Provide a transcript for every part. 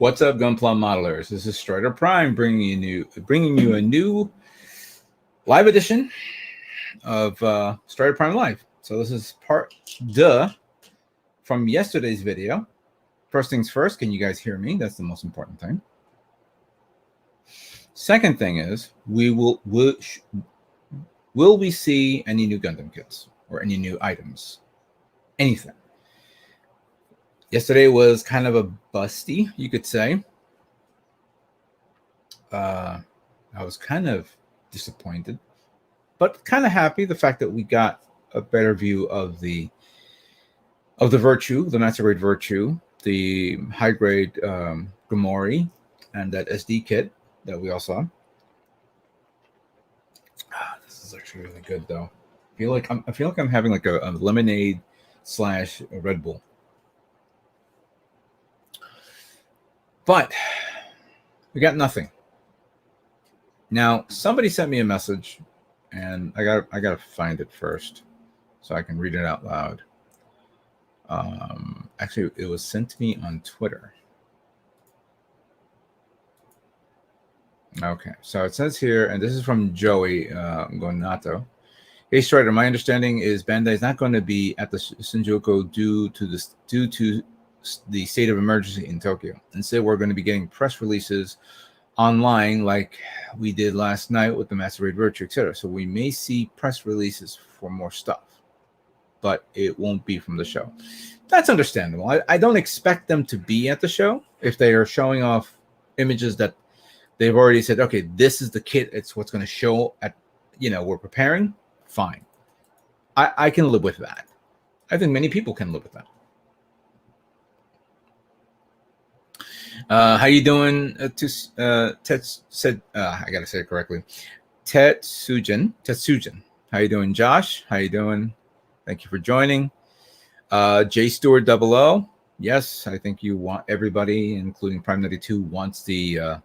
What's up, Gunpla modelers? This is Strider Prime bringing you a new live edition of Stryderprimelive. So this is part duh from yesterday's video. First things first, can you guys hear me? That's the most important thing. Second thing is, will we see any new Gundam kits or any new items? Anything. Yesterday was kind of a busty, you could say. I was kind of disappointed, but kind of happy the fact that we got a better view of the Virtue, the Master Grade Virtue, the high grade Gamori, and that SD kit that we all saw. This is actually really good, though. I feel like I'm having like a lemonade / a Red Bull. But we got nothing. Now, somebody sent me a message, and I gotta find it first so I can read it out loud. Actually, it was sent to me on Twitter. Okay, so it says here, and this is from Joey Gonato. Hey, Strider, my understanding is Bandai is not going to be at the Shinjuku due to the state of emergency in Tokyo. Instead, we're going to be getting press releases online like we did last night with the Master Grade Virtue, etc. So we may see press releases for more stuff, but it won't be from the show. That's understandable. I don't expect them to be at the show if they are showing off images that they've already said, okay, this is the kit. It's what's going to show at, we're preparing. Fine. I can live with that. I think many people can live with that. How you doing? Said I gotta say it correctly. Tetsujin. How you doing, Josh? How you doing? Thank you for joining. J Stewart 00. Yes, I think you want everybody, including Prime 92, wants the 2.0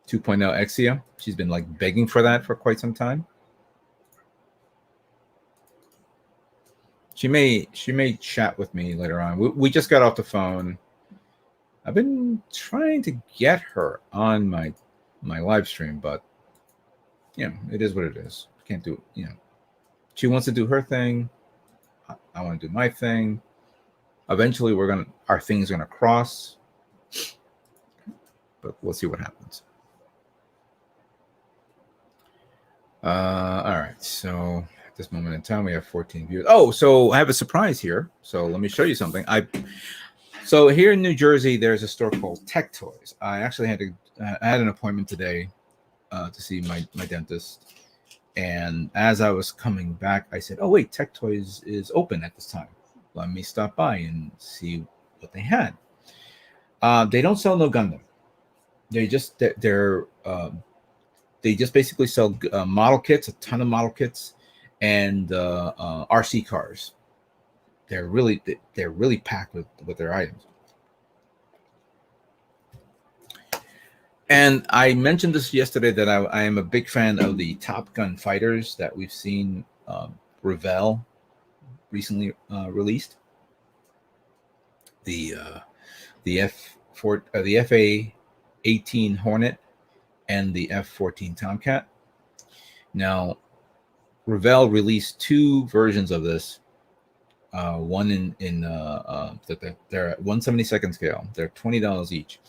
Exia. She's been like begging for that for quite some time. She may chat with me later on. We just got off the phone. I've been trying to get her on my live stream, but it is what it is. Can't do it. She wants to do her thing. I want to do my thing. Eventually, our things are gonna cross, but we'll see what happens. All right, so this moment in time we have 14 viewers. Oh, so I have a surprise here, so let me show you something. So here in New Jersey there's a store called Tech Toys. I actually had an appointment today to see my dentist, and as I was coming back I said, oh wait, Tech Toys is open at this time, let me stop by and see what they had. They don't sell no Gundam. They just basically sell model kits, a ton of model kits, and RC cars. They're really packed with their items. And I mentioned this yesterday that I am a big fan of the Top Gun fighters that we've seen Revell recently released. The FA-18 Hornet and the F-14 Tomcat. Now, Revell released two versions of this. One they're at 1/72nd scale. They're $20 each,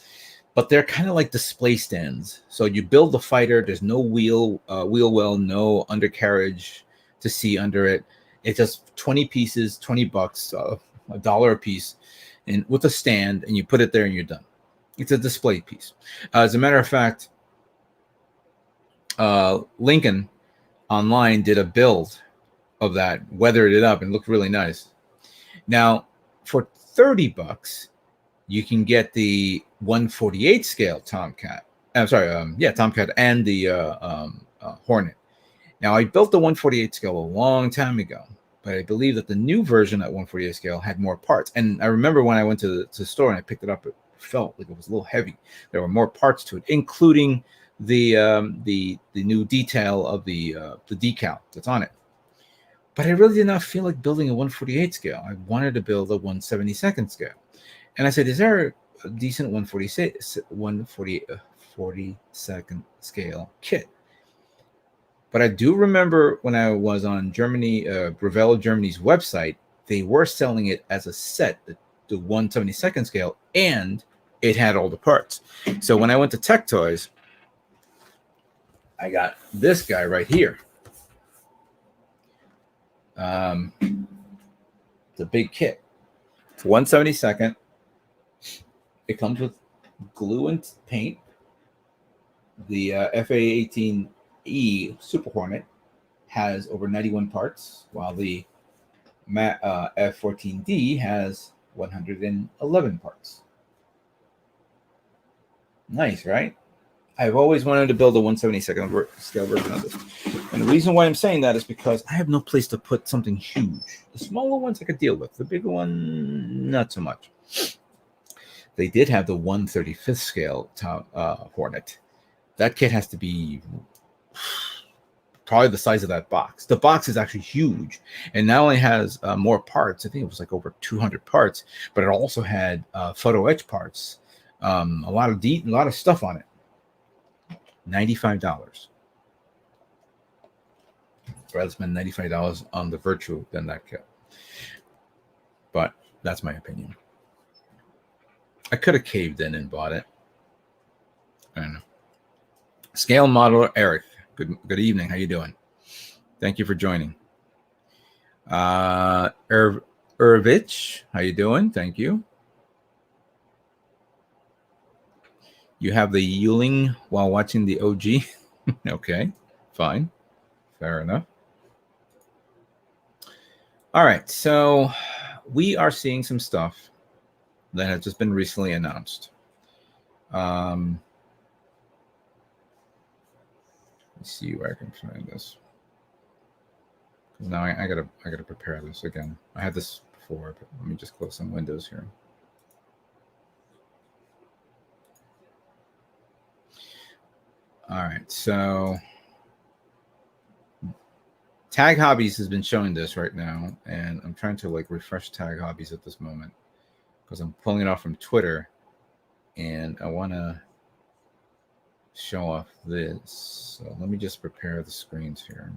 but they're kind of like display stands. So you build the fighter. There's no wheel well, no undercarriage to see under it. It's just 20 pieces, $20, $1 a piece, and with a stand, and you put it there, and you're done. It's a display piece. As a matter of fact, Lincoln online did a build of that, weathered it up, and looked really nice. Now, for $30, you can get the 1/48 scale Tomcat. Tomcat and the Hornet. Now, I built the 1/48 scale a long time ago, but I believe that the new version at 1/48 scale had more parts. And I remember when I went to the store and I picked it up, it felt like it was a little heavy. There were more parts to it, including the new detail of the decal that's on it. But I really did not feel like building a 1/48 scale. I wanted to build a 1/72nd scale. And I said, is there a decent 140 scale kit? But I do remember when I was on Brevella Germany's website, they were selling it as a set, the 172nd scale, and it had all the parts. So when I went to Tech Toys, I got this guy right here. The big kit. It's 172nd. It comes with glue and paint. The FA-18E Super Hornet has over 91 parts, while the F-14D has 111 parts. Nice, right? I've always wanted to build a 172nd scale version of this. And the reason why I'm saying that is because I have no place to put something huge. The smaller ones I could deal with. The bigger one, not so much. They did have the 135th scale Hornet. That kit has to be probably the size of that box. The box is actually huge, and not only has more parts. I think it was like over 200 parts, but it also had photo etch parts, a lot of stuff on it. $95. I'd rather spend $95 on the Virtual than that kit. But that's my opinion. I could have caved in and bought it. I don't know. Scale modeler Eric. Good evening. How you doing? Thank you for joining. Irvich, how you doing? Thank you. You have the Yuling while watching the OG. Okay, fine. Fair enough. All right, so we are seeing some stuff that has just been recently announced. Let's see where I can find this. Now I gotta prepare this again. I had this before, but let me just close some windows here. All right, so Tag Hobbies has been showing this right now, and I'm trying to like refresh Tag Hobbies at this moment because I'm pulling it off from Twitter, and I want to show off this. So let me just prepare the screens here.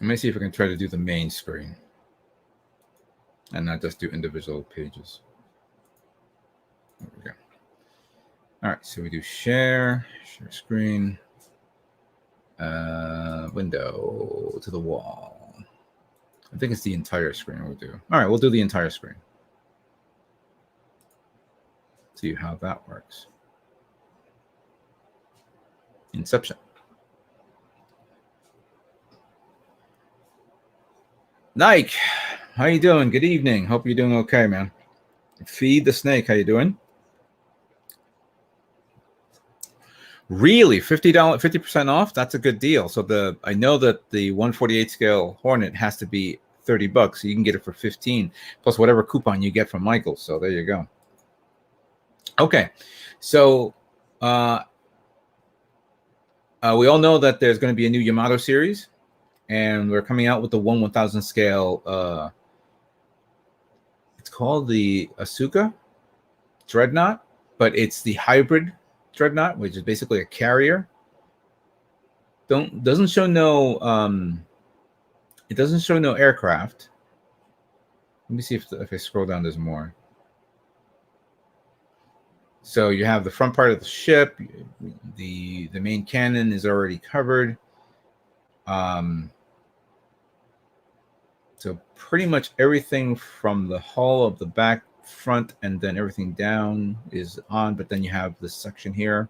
Let me see if I can try to do the main screen and not just do individual pages. There we go. All right, so we do share screen, window to the wall. I think it's the entire screen we'll do. All right, we'll do the entire screen. See how that works. Inception. Nike, how you doing? Good evening. Hope you're doing okay, man. Feed the Snake, how you doing? Really, $50, 50% off? That's a good deal. So I know that the 148 scale Hornet has to be $30, so you can get it for 15 plus whatever coupon you get from Michael. So there you go. Okay, so we all know that there's going to be a new Yamato series, and we're coming out with the 1/1000 scale. It's called the Asuka Dreadnought, but it's the hybrid Dreadnought, which is basically a carrier. Doesn't show no it doesn't show no aircraft. Let me see if I scroll down there's more. So you have the front part of the ship, the main cannon is already covered. So pretty much everything from the hull of the back, front, and then everything down is on, but then you have this section here.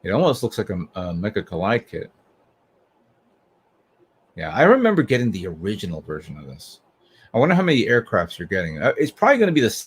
It almost looks like a Mecha Collide kit. Yeah, I remember getting the original version of this. I wonder how many aircrafts you're getting. It's probably going to be the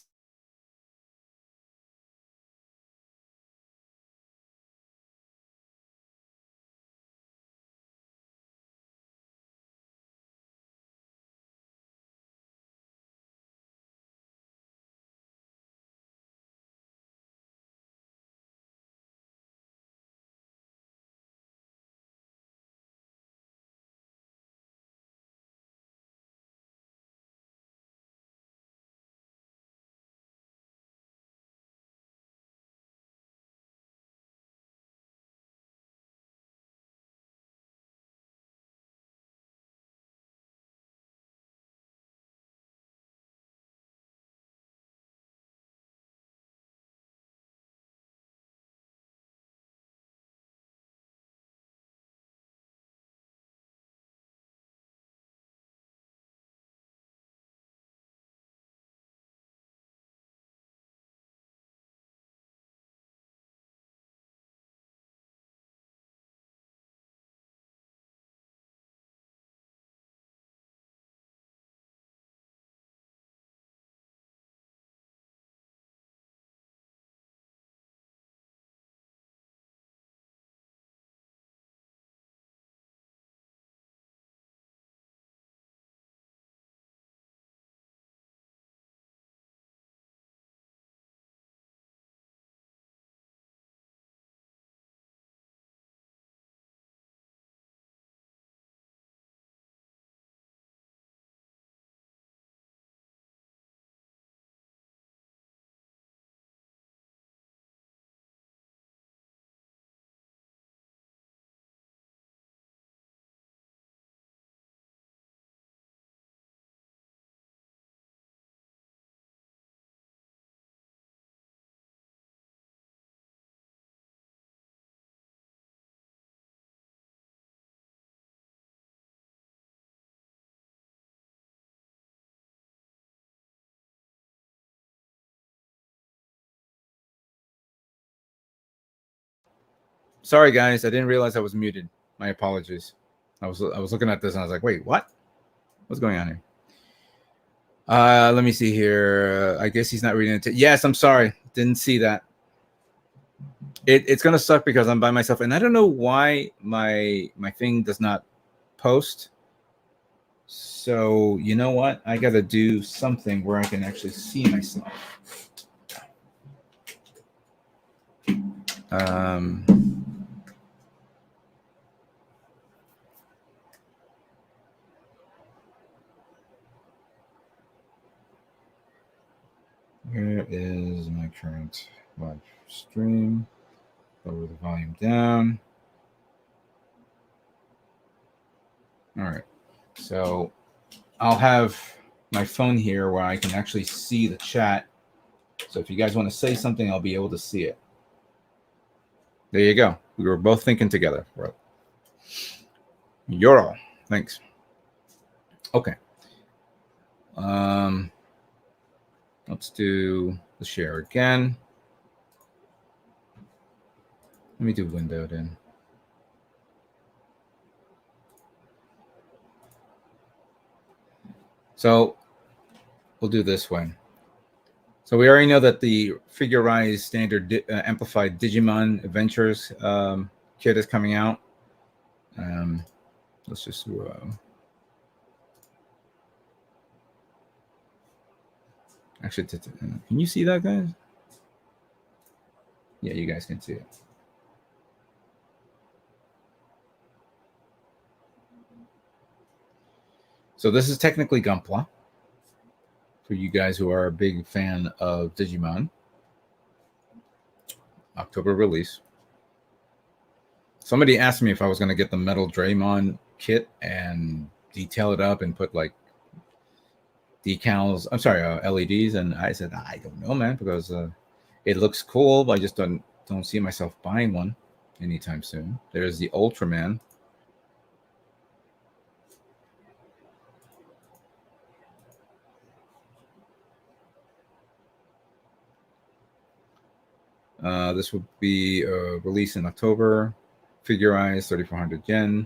Sorry, guys. I didn't realize I was muted. My apologies. I was looking at this and I was like, wait, what? What's going on here? Let me see here. I guess he's not reading it. Yes, I'm sorry. Didn't see that. It's gonna suck because I'm by myself, and I don't know why my thing does not post. So you know what? I gotta do something where I can actually see myself. Where is my current live stream? Lower the volume down. All right. So I'll have my phone here where I can actually see the chat. So if you guys want to say something, I'll be able to see it. There you go. We were both thinking together. Yoro. Thanks. Okay. Let's do the share again. Let me do window then. So we'll do this one. So we already know that the figurized standard amplified Digimon Adventures kit is coming out. Let's just actually, can you see that, guys? Yeah, you guys can see it. So this is technically Gunpla for you guys who are a big fan of Digimon. October release. Somebody asked me if I was going to get the Metal Draymon kit and detail it up and put like decals. I'm sorry, LEDs, and I said I don't know, man, because it looks cool, but I just don't see myself buying one anytime soon. There's the Ultraman. This will be released in October. Figurized, 3,400 yen.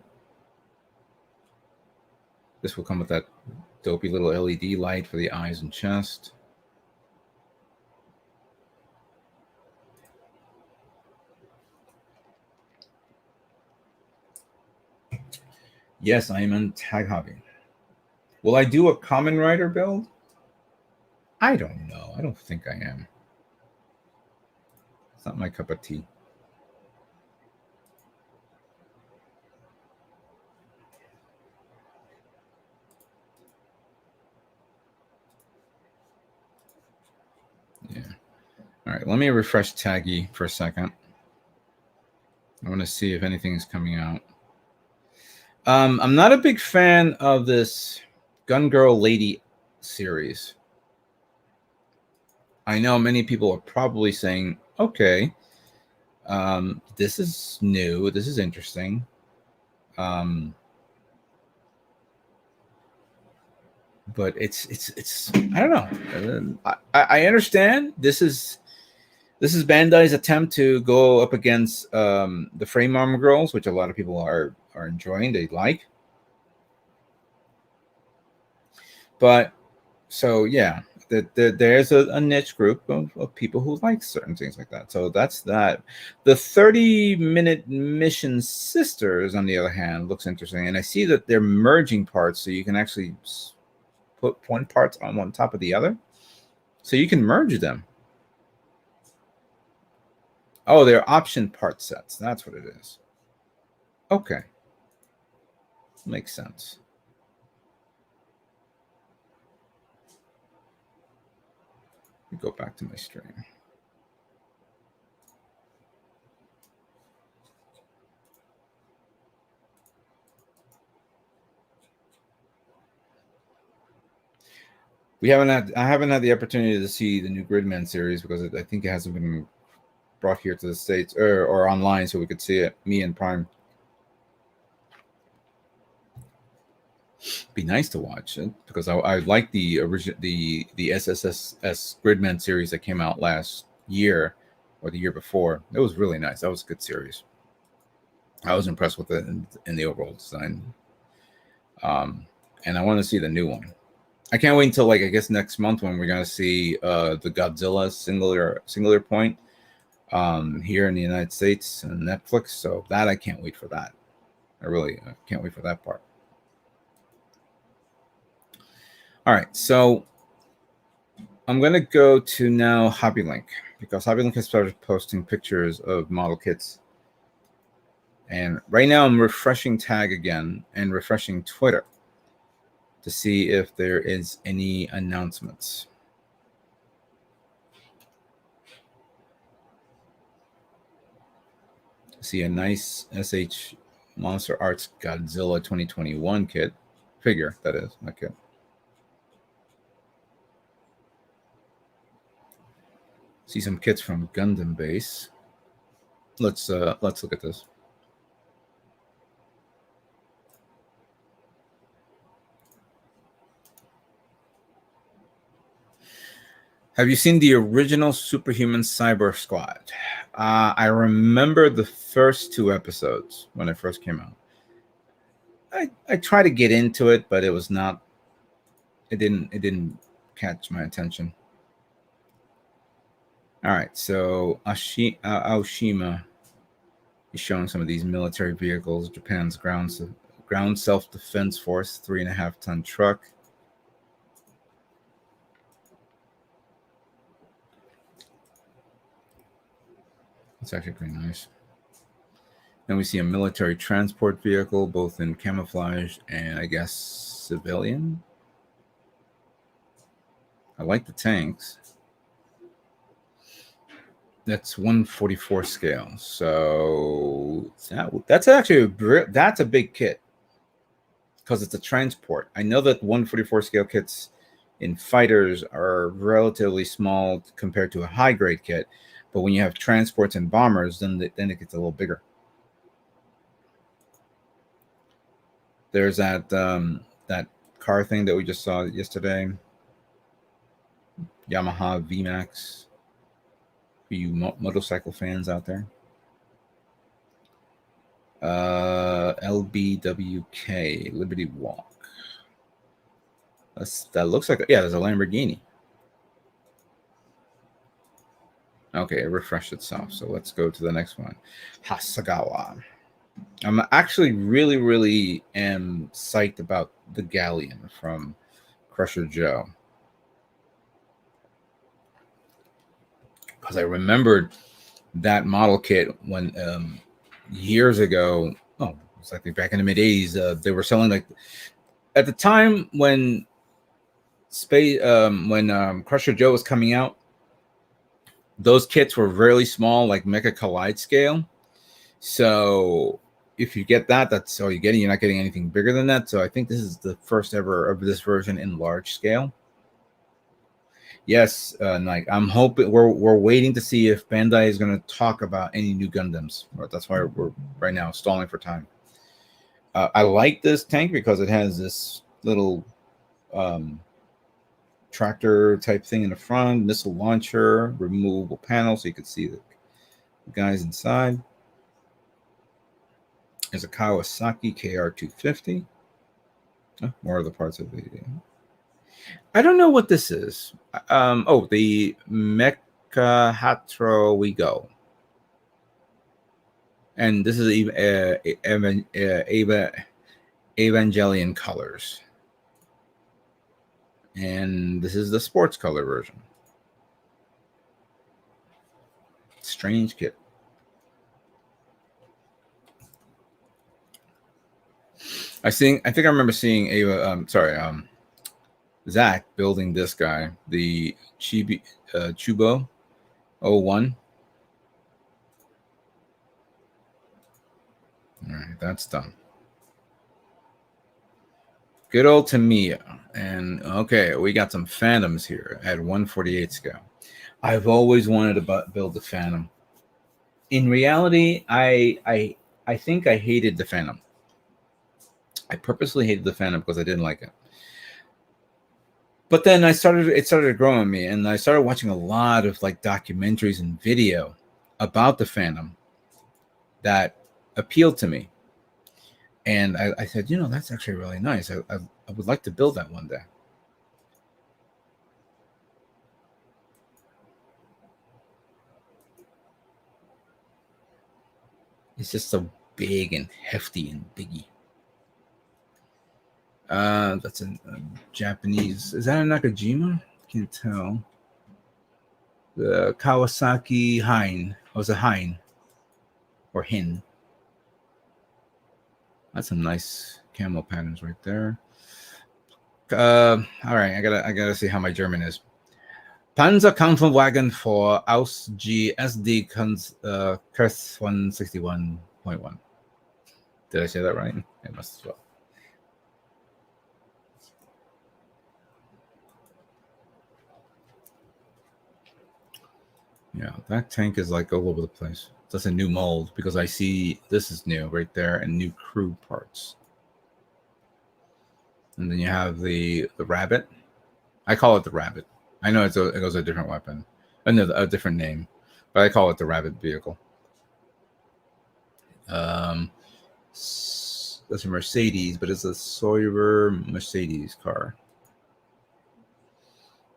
This will come with that dopey little LED light for the eyes and chest. Yes, I am in Tag Hobby. Will I do a Common Rider build? I don't know. I don't think I am. It's not my cup of tea. Yeah. All right. Let me refresh Taggy for a second. I want to see if anything is coming out. I'm not a big fan of this Gun Girl Lady series. I know many people are probably saying, okay, this is new. This is interesting. But it's I don't know. I understand this is Bandai's attempt to go up against the Frame Armor Girls, which a lot of people are enjoying. They like. But so yeah, there's a niche group of people who like certain things like that. So that's that. The 30-minute Mission Sisters, on the other hand, looks interesting. And I see that they're merging parts, so you can actually put one part on one top of the other. So you can merge them. Oh, they're option part sets. That's what it is. Okay. Makes sense. Let me go back to my stream. I haven't had the opportunity to see the new Gridman series because I think it hasn't been brought here to the States or online so we could see it. Me and Prime. Be nice to watch it because I like the SSS Gridman series that came out last year or the year before. It was really nice. That was a good series. I was impressed with it in the overall design. And I want to see the new one. I can't wait until, like, I guess next month when we're gonna see the Godzilla singular point here in the United States and Netflix. So that I can't wait for that. I really can't wait for that part. All right, so I'm gonna go to now HobbyLink, because HobbyLink has started posting pictures of model kits. And right now I'm refreshing Tag again and refreshing Twitter to see if there is any announcements. See a nice SH Monster Arts Godzilla 2021 kit figure, that is, not kit. See some kits from Gundam Base. Let's look at this. Have you seen the original Superhuman Cyber Squad? I remember the first 2 episodes when it first came out. I tried to get into it, but it was not. It didn't catch my attention. All right, so Aoshima is showing some of these military vehicles. Japan's ground self-defense force 3.5-ton truck. It's actually pretty nice. Then we see a military transport vehicle, both in camouflage and I guess civilian. I like the tanks. That's 144 scale. So that's actually that's a big kit because it's a transport. I know that 144 scale kits in fighters are relatively small compared to a high grade kit, but when you have transports and bombers, then it gets a little bigger. There's that car thing that we just saw yesterday. Yamaha VMAX. For you motorcycle fans out there. LBWK Liberty Walk. That looks like there's a Lamborghini. Okay, it refreshed itself. So let's go to the next one. Hasagawa. I'm actually really am psyched about the Galleon from Crusher Joe. Because I remembered that model kit when years ago. Oh, it's like back in the mid '80s. They were selling, like, at the time when Crusher Joe was coming out. Those kits were really small, like Mecha Collide scale. So if you get that, that's all you're getting. You're not getting anything bigger than that. So I think this is the first ever of this version in large scale. Yes, like I'm hoping we're waiting to see if Bandai is going to talk about any new Gundams. That's why we're right now stalling for time. I like this tank because it has this little tractor type thing in the front, missile launcher, removable panel so you can see the guys inside. There's a Kawasaki KR250. More of the parts of the video. I don't know what this is. The Mecha Hatro We Go. And this is Evangelion colors. And this is the sports color version. Strange kit. I think I remember seeing Zach building this guy, the Chubo 01. All right, that's done. Good old Tamiya. And okay, we got some Phantoms here at 148 scale. I've always wanted to build the Phantom. In reality, I think I hated the Phantom. I purposely hated the Phantom because I didn't like it. But then it started growing on me, and I started watching a lot of like documentaries and video about the Phantom that appealed to me. And I said, that's actually really nice. I would like to build that one day. It's just so big and hefty and biggy. That's a Japanese. Is that a Nakajima? Can't tell. The Kawasaki Hein. Oh, it's a Hein or Hin. That's some nice camo patterns right there. All right, I gotta see how my German is. Panzerkampfwagen for Aus GSD Kurs 161.1. Did I say that right? I must as well. Yeah, that tank is like all over the place. That's a new mold because I see this is new right there and new crew parts. And then you have the rabbit. I call it the rabbit. I know it goes a different weapon, a different name, but I call it the rabbit vehicle. That's a Mercedes, but it's a Sawyer Mercedes car.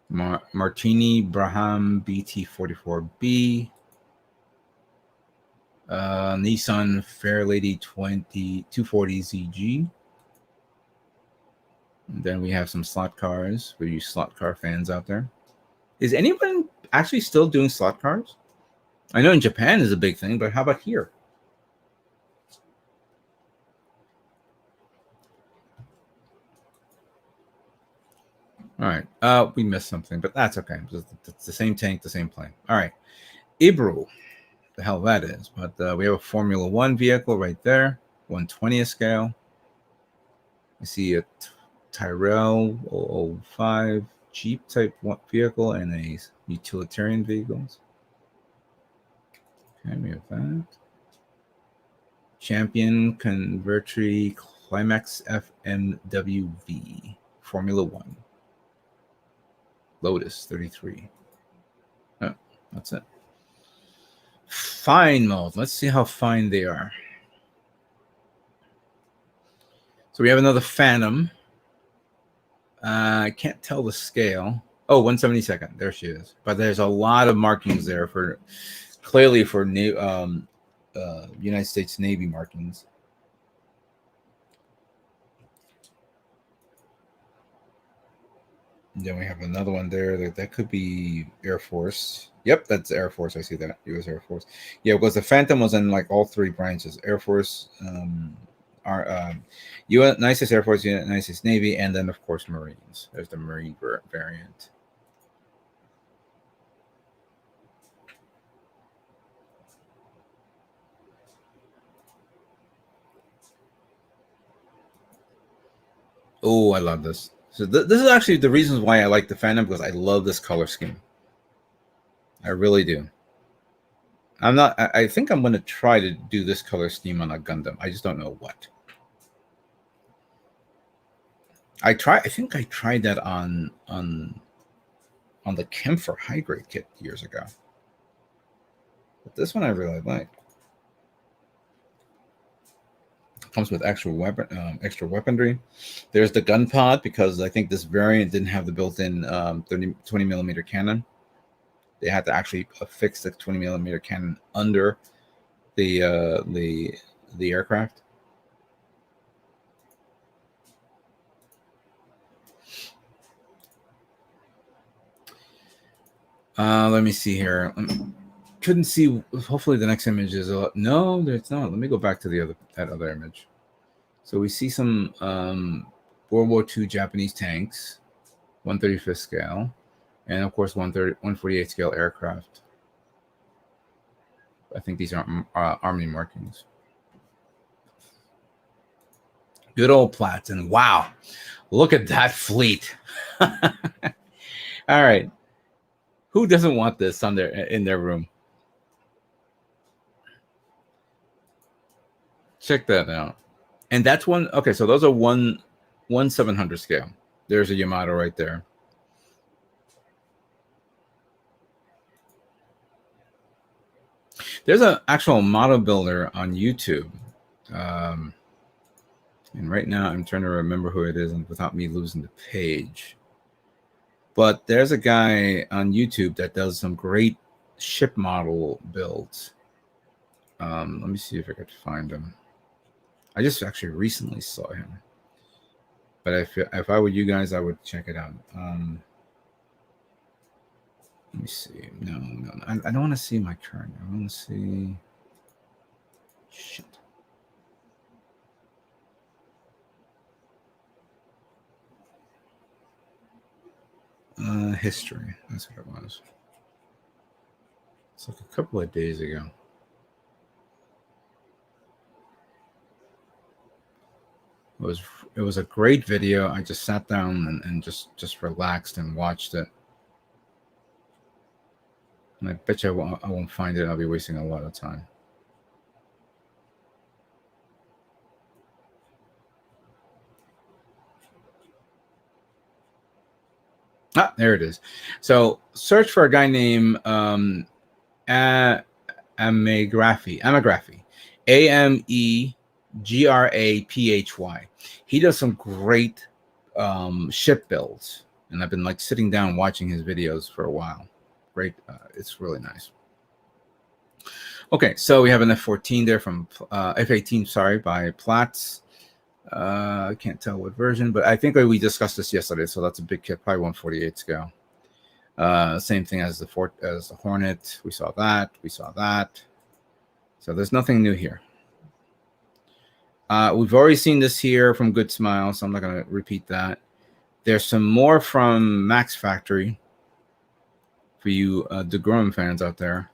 Martini Braham BT44B. Nissan Fairlady 240 ZG. And then we have some slot cars for you slot car fans out there. Is anyone actually still doing slot cars? I know in Japan is a big thing, but how about here? All right. We missed something, but that's okay. It's the same tank, the same plane. All right. Ibru. The hell that is. But we have a Formula One vehicle right there. 1/20th scale. I see a Tyrrell 005 Jeep type vehicle and a utilitarian vehicles. Okay, we have that. Champion Convertri Climax FMWV Formula One. Lotus 33. Oh, that's it. Fine mode. Let's see how fine they are. So we have another Phantom. I can't tell the scale. Oh, 1/72. There she is. But there's a lot of markings there for clearly for new United States Navy markings. And then we have another one there that could be Air Force. Yep, that's Air Force. I see that. U.S. Air Force. Yeah, because the Phantom was in like all three branches: Air Force, United States Air Force, United States Navy, and then of course Marines. There's the Marine variant. Oh, I love this. So this is actually the reasons why I like the Phantom, because I love this color scheme. I really do. I think I'm going to try to do this color scheme on a Gundam. I just don't know what. I think I tried that on the Kempfer high grade kit years ago. But this one I really like. Comes with extra weaponry. There's the gun pod, because I think this variant didn't have the built-in 20 millimeter cannon. They had to actually affix the 20 millimeter cannon under the aircraft. Let me see here. Couldn't see. Hopefully, the next image is no. There's not. Let me go back to that other image. So we see some World War II Japanese tanks, 1/35 scale, and of course 1/48 scale aircraft. I think these are Army markings. Good old Platts, and wow, look at that fleet! All right, who doesn't want this in their room? Check that out. And that's one. Okay, so those are 1/700 scale. There's a Yamato right there. There's an actual model builder on YouTube And right now I'm trying to remember who it is and without me losing the page. But there's a guy on YouTube that does some great ship model builds. Let me see if I could find him. I just actually recently saw him. But if I were you guys, I would check it out. Let me see. No. I don't want to see my current. I want to see. Shit. History. That's what it was. It's like a couple of days ago. It was a great video. I just sat down and just relaxed and watched it. And I bet you I won't find it. I'll be wasting a lot of time. Ah, there it is. So search for a guy named Amagraphy. Amegraphy. He does some great ship builds, and I've been like sitting down watching his videos for a while. Great, it's really nice. Okay, so we have an F-14 there from F-18, sorry, by Platts. I can't tell what version, but I think we discussed this yesterday, so that's a big kit, probably 148 scale. Same thing as the Hornet. We saw that. So there's nothing new here. We've already seen this here from Good Smile, so I'm not going to repeat that. There's some more from Max Factory for you DeGrom fans out there.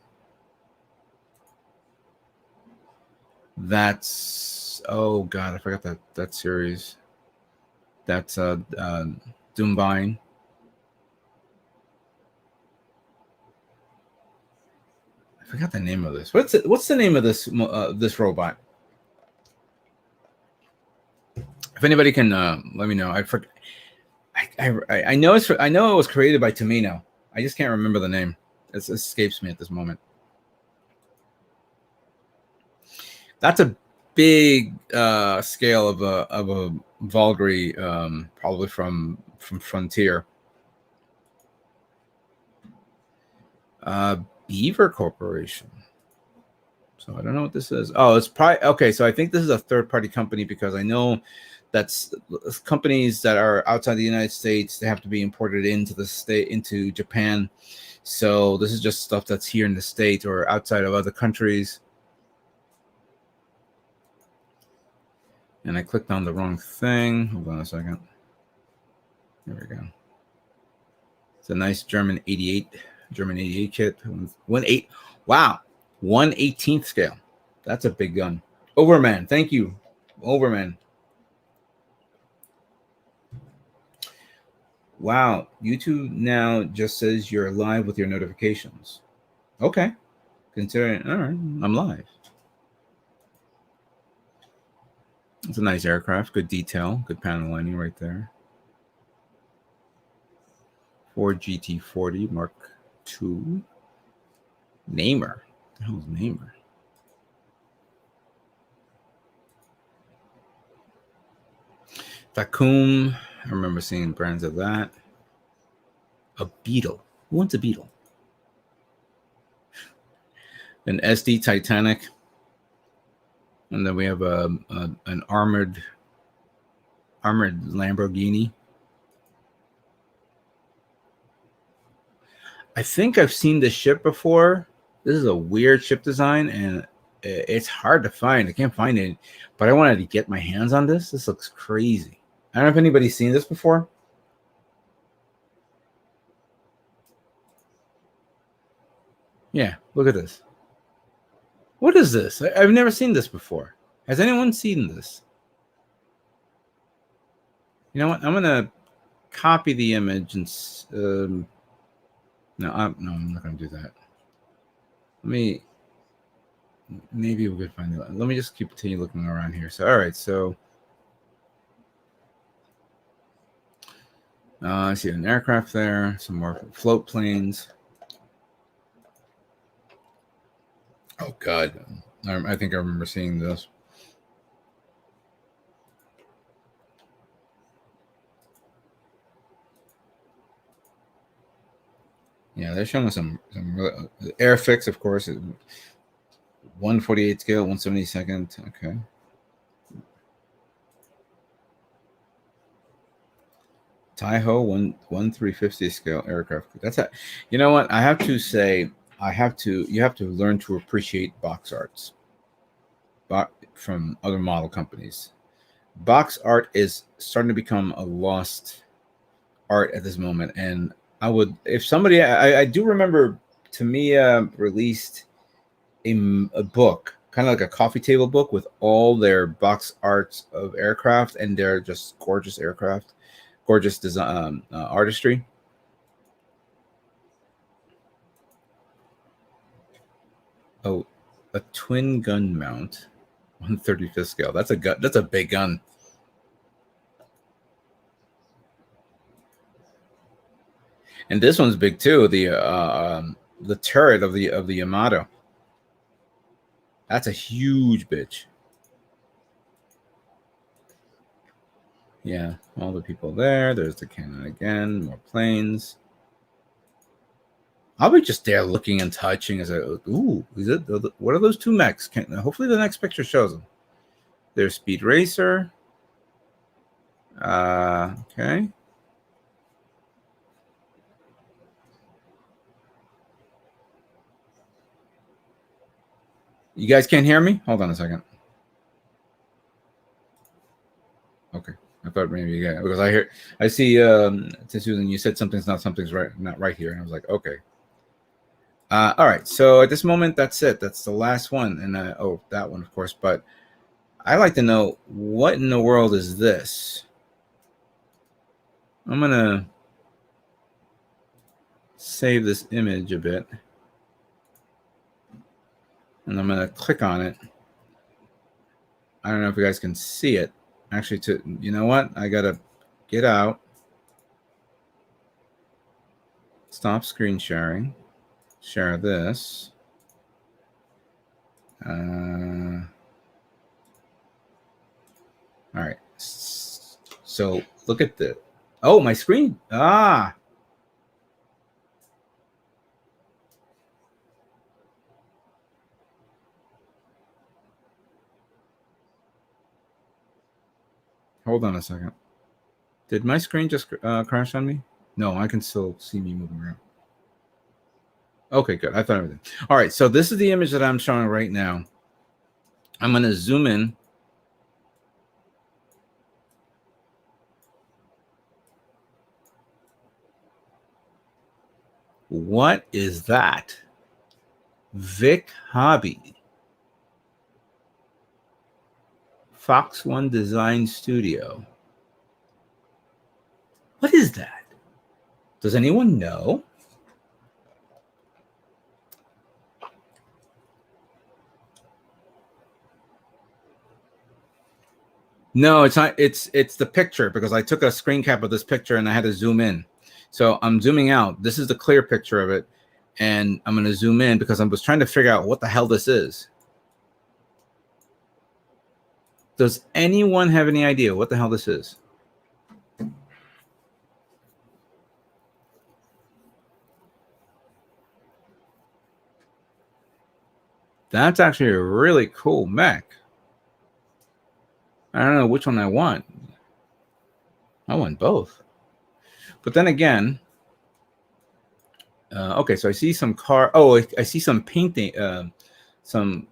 That's, oh god, I forgot that series. That's Doombine. I forgot the name of this. What's the name of this this robot? If anybody can let me know. I know it was created by Tomino. I just can't remember the name. It escapes me at this moment. That's a big scale of a Valkyrie, probably from Frontier. Beaver Corporation. So I don't know what this is. Oh, it's probably okay. So I think this is a third-party company because I know that's companies that are outside the United States. They have to be imported into Japan. So this is just stuff that's here in the States or outside of other countries. And I clicked on the wrong thing. Hold on a second. There we go. It's a nice German 88 kit. 1/8. Wow. 1/18th scale. That's a big gun. Overman. Thank you. Overman. Wow. YouTube now just says you're live with your notifications. Okay. Considering, all right, I'm live. It's a nice aircraft. Good detail. Good panel lining right there. Ford GT40 Mark II. Namer. What the hell is Namer? Vacuum. I remember seeing brands of that. A Beetle. Who wants a Beetle? An SD Titanic. And then we have an armored Lamborghini. I think I've seen this ship before. This is a weird ship design, and it's hard to find. I can't find it, but I wanted to get my hands on this. This looks crazy. I don't know if anybody's seen this before. Yeah, look at this. What is this? I've never seen this before. Has anyone seen this? You know what? I'm gonna copy the image and no, I'm not gonna do that. Maybe we could find it. Let me just continue looking around here. So, all right. So, I see an aircraft there. Some more float planes. Oh God, I think I remember seeing this. Yeah, they're showing us some really, Airfix, of course, 148 scale, 172nd. Okay. Taiho 1350 scale aircraft. That's a, you know what? I have to say, you have to learn to appreciate box arts from other model companies. Box art is starting to become a lost art at this moment. And I would, if somebody, I do remember Tamiya released a book, kind of like a coffee table book with all their box arts of aircraft, and they're just gorgeous aircraft, gorgeous design, artistry. Oh, a twin gun mount, 135th scale. That's a gun. That's a big gun. And this one's big too. The turret of the Yamato. That's a huge bitch. Yeah, all the people there. There's the cannon again. More planes. I'll be just there looking and touching as I. Ooh, is it? What are those two mechs? Hopefully the next picture shows them. There's Speed Racer. Okay. You guys can't hear me? Hold on a second. Okay. I thought maybe yeah, because I see Susan, you said something's not right here, and I was like, okay. All right. So at this moment, that's it. That's the last one, and oh, that one, of course. But I like to know what in the world is this. I'm gonna save this image a bit, and I'm gonna click on it. I don't know if you guys can see it. Actually, you know what? I gotta get out, stop screen sharing, share this. All right. So look at the. Oh, my screen. Hold on a second. Did my screen just crash on me? No, I can still see me moving around. Okay, good. I thought everything. All right. So this is the image that I'm showing right now. I'm going to zoom in. What is that? Vic Hobby. Fox One Design Studio. What is that? Does anyone know? No, it's not. It's the picture because I took a screen cap of this picture and I had to zoom in. So I'm zooming out. This is the clear picture of it, and I'm going to zoom in because I was trying to figure out what the hell this is. Does anyone have any idea what the hell this is? That's actually a really cool mech. I don't know which one I want. I want both. But then again, okay, so I see some car. Oh, I see some painting, some,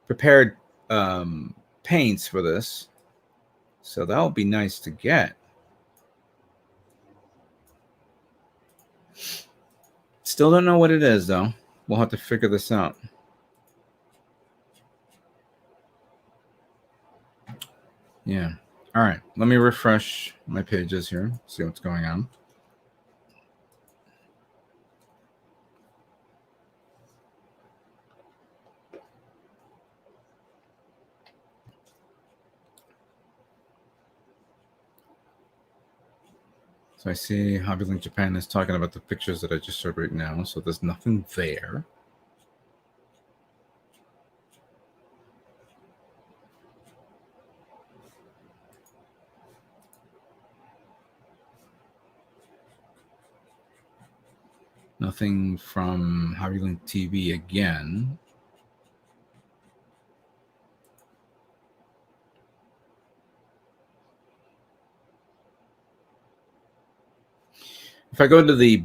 prepared paints for this. So that would be nice to get. Still don't know what it is, though. We'll have to figure this out. Yeah. All right. Let me refresh my pages here, see what's going on. So I see HobbyLink Japan is talking about the pictures that I just showed right now. So there's nothing there. Nothing from Hobbylink TV again. If I go to the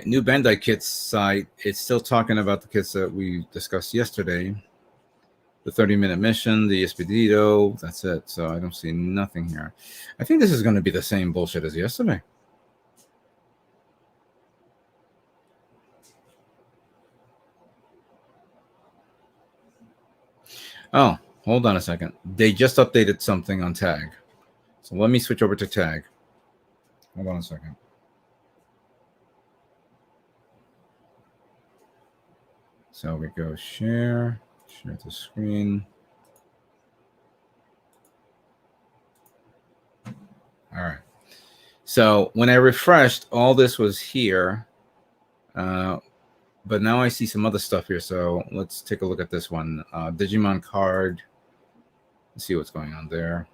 new Bandai kits site, it's still talking about the kits that we discussed yesterday. The 30-minute mission, the Expedito, that's it. So I don't see nothing here. I think this is going to be the same bullshit as yesterday. Oh, hold on a second. They just updated something on Tag. So let me switch over to Tag. Hold on a second. So we go share the screen. All right. So when I refreshed, all this was here. But now I see some other stuff here. So let's take a look at this one. Digimon card. Let's see what's going on there.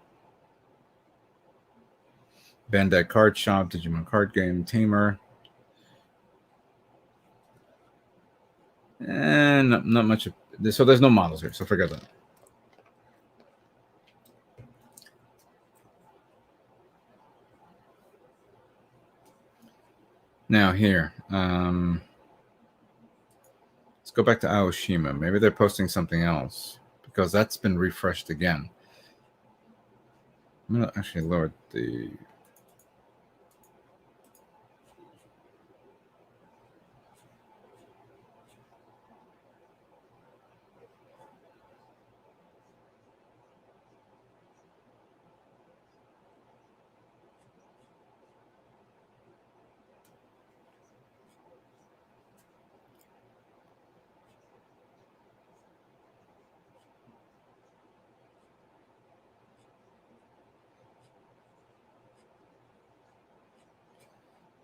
Bandai Card Shop, Digimon Card Game, Tamer. And not much. So there's no models here. So forget that. Now here. Let's go back to Aoshima. Maybe they're posting something else because that's been refreshed again. I'm going to actually lower the...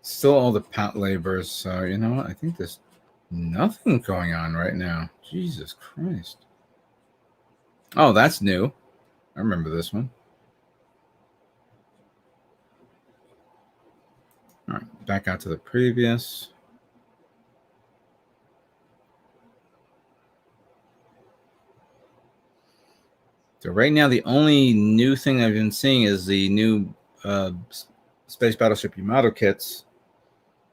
Still all the pat labors. So, you know what? I think there's nothing going on right now. Jesus Christ. Oh, that's new. I remember this one. All right, back out to the previous. So right now, the only new thing I've been seeing is the new Space Battleship Yamato kits,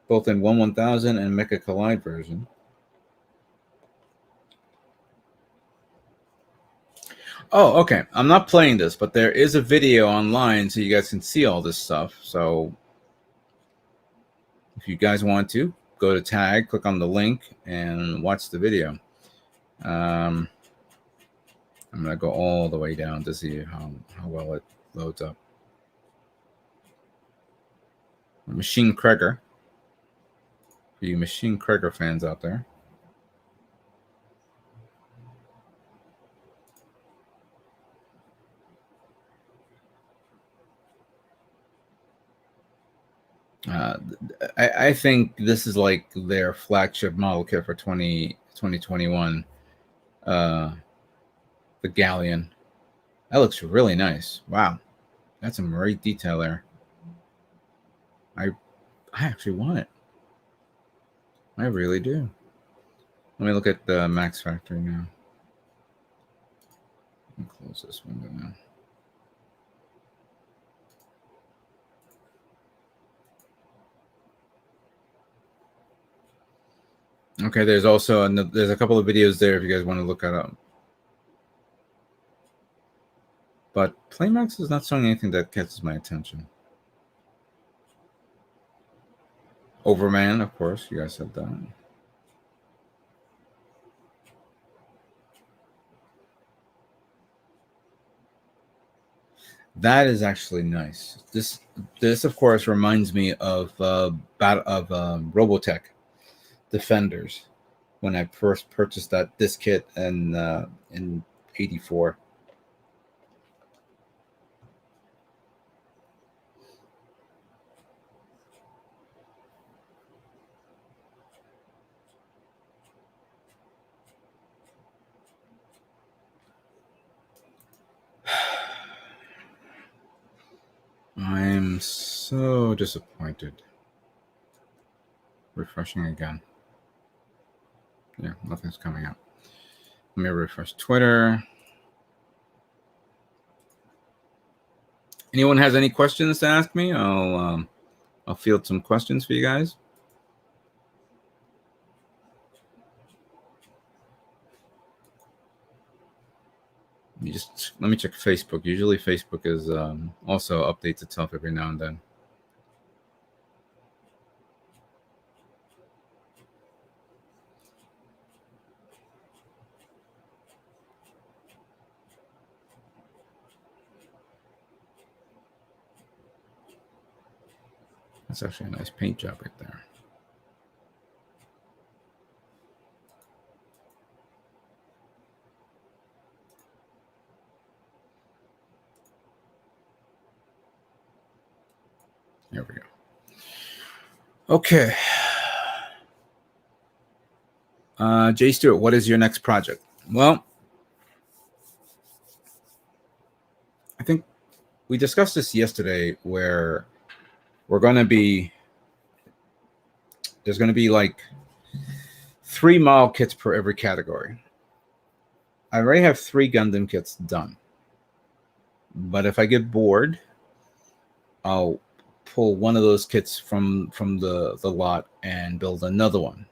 both in 1/1000 and Mecha Collide version. Oh, okay. I'm not playing this, but there is a video online so you guys can see all this stuff. So if you guys want to, go to Tag, click on the link, and watch the video. I'm going to go all the way down to see how well it loads up. Machine Kreger. For you Machine Kreger fans out there. I think this is like their flagship model kit for 2021. The Galleon. That looks really nice. Wow. That's some great detail there. I actually want it. I really do. Let me look at the Max Factory now. Let me close this window now. Okay, there's also there's a couple of videos there if you guys want to look at them. But Playmax is not showing anything that catches my attention. Overman, of course, you guys said that. That is actually nice. This of course reminds me of Robotech Defenders when I first purchased this kit in '84. I'm so disappointed. Refreshing again. Yeah, nothing's coming up. Let me refresh Twitter. Anyone has any questions to ask me? I'll field some questions for you guys. Let me check Facebook. Usually Facebook is also updates itself every now and then. That's actually a nice paint job right there. There we go. Okay. Jay Stewart, what is your next project? Well, I think we discussed this yesterday where there's going to be like 3 model kits per every category. I already have 3 Gundam kits done. But if I get bored, I'll pull one of those kits from the lot and build another one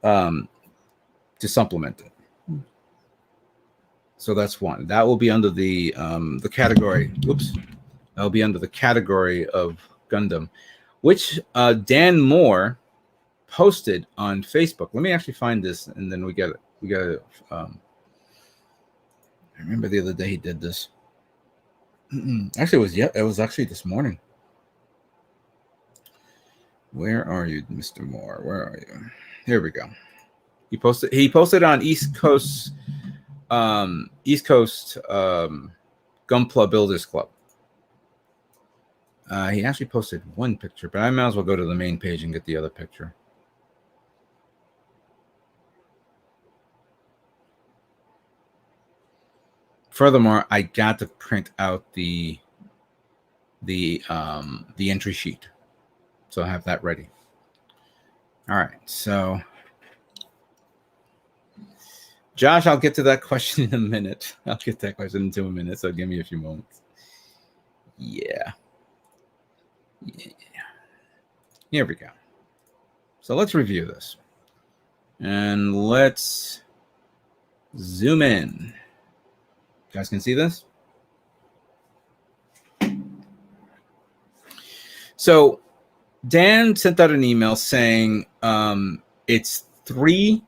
to supplement it. So that's one. That will be under the category. Oops. That'll be under the category of Gundam, which Dan Moore posted on Facebook. Let me actually find this, and then we got it. I remember the other day he did this. Actually, it was actually this morning. Where are you, Mr. Moore? Where are you? Here we go. He posted on East Coast Gunpla Builders Club. He actually posted one picture, but I might as well go to the main page and get the other picture. Furthermore, I got to print out the entry sheet, so I have that ready. All right, so Josh, I'll get to that question in a minute. So give me a few moments. Yeah. Here we go. So let's review this. And let's zoom in. You guys can see this? So Dan sent out an email saying it's 3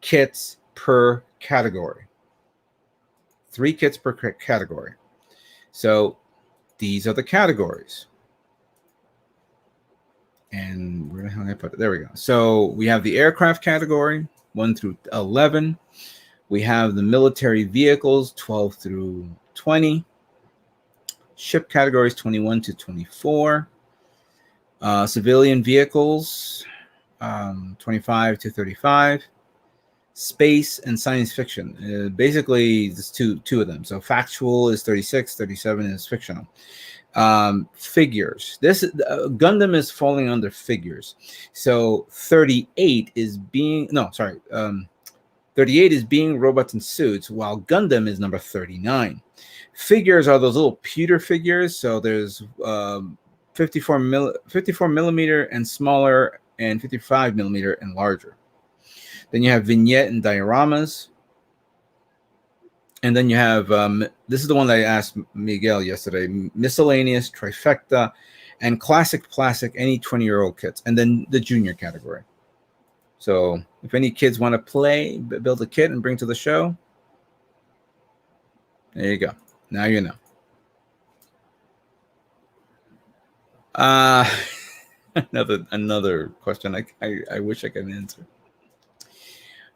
kits per category. 3 kits per category. So these are the categories. And where the hell did I put it? There we go. So we have the aircraft category, 1 through 11. We have the military vehicles, 12 through 20. Ship categories, 21 to 24. Civilian vehicles, 25 to 35. Space and science fiction. Basically, there's two of them. So factual is 36, 37 is fictional. Figures. This Gundam is falling under figures. So 38 is being 38 is being robots and suits, while Gundam is number 39. Figures are those little pewter figures. So there's 54 millimeter and smaller, and 55 millimeter and larger. Then you have vignette and dioramas. And then you have, this is the one that I asked Miguel yesterday, miscellaneous, trifecta, and classic, any 20-year-old kits. And then the junior category. So if any kids want to build a kit and bring to the show, there you go. Now you know. Another question I wish I could answer.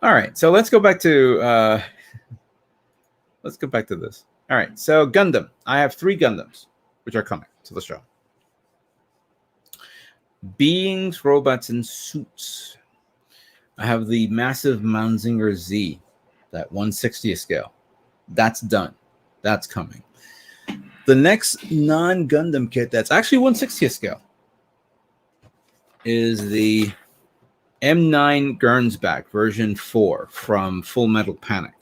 All right, so let's go back to this. All right, so Gundam. I have 3 Gundams, which are coming to the show. Beings, robots, and suits. I have the massive Manzinger Z, that 1/60th scale. That's done. That's coming. The next non-Gundam kit that's actually 1/60th scale is the M9 Gernsback version 4 from Full Metal Panic.